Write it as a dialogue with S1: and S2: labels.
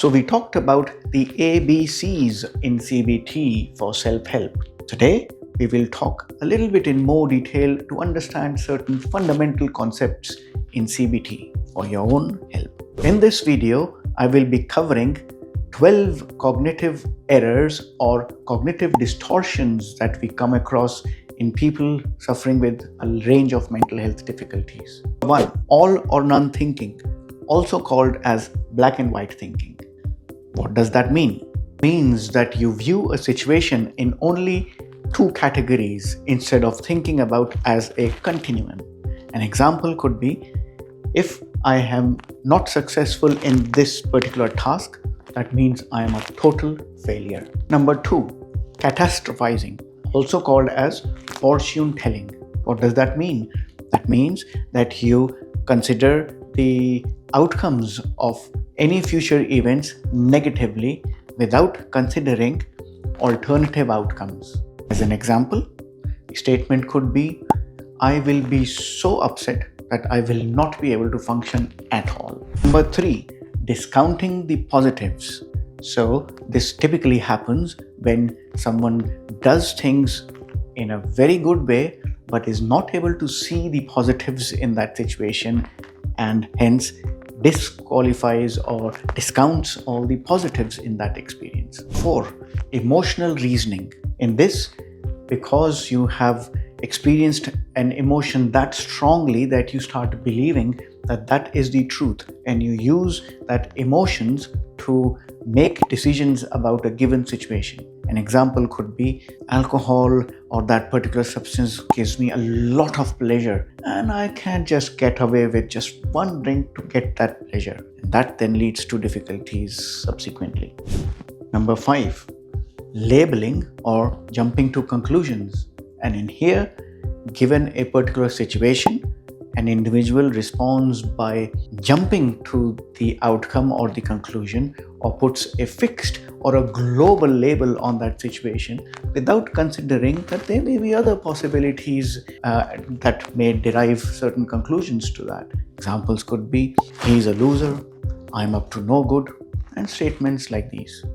S1: So we talked about the ABCs in CBT for self-help. Today, we will talk a little bit in more detail to understand certain fundamental concepts in CBT for your own help. In this video, I will be covering 12 cognitive errors or cognitive distortions that we come across in people suffering with a range of mental health difficulties. 1. All or none thinking, also called as black and white thinking. What does that mean? It means that you view a situation in only two categories instead of thinking about as a continuum. An example could be, if I am not successful in this particular task, that means I am a total failure. Number 2, catastrophizing, also called as fortune telling. What does that mean? That means that you consider the outcomes of any future events negatively without considering alternative outcomes. As an example, the statement could be, I will be so upset that I will not be able to function at all. Number 3, discounting the positives. So this typically happens when someone does things in a very good way but is not able to see the positives in that situation and hence disqualifies or discounts all the positives in that experience. 4, emotional reasoning. In this, because you have experienced an emotion that strongly that you start believing that that is the truth, and you use that emotions to make decisions about a given situation. An example could be, alcohol or that particular substance gives me a lot of pleasure and I can't just get away with just one drink to get that pleasure. And that then leads to difficulties subsequently. Number 5, labeling or jumping to conclusions. And in here, given a particular situation, an individual responds by jumping to the outcome or the conclusion, or puts a fixed or a global label on that situation without considering that there may be other possibilities that may derive certain conclusions to that. Examples could be, he's a loser, I'm up to no good, and statements like these.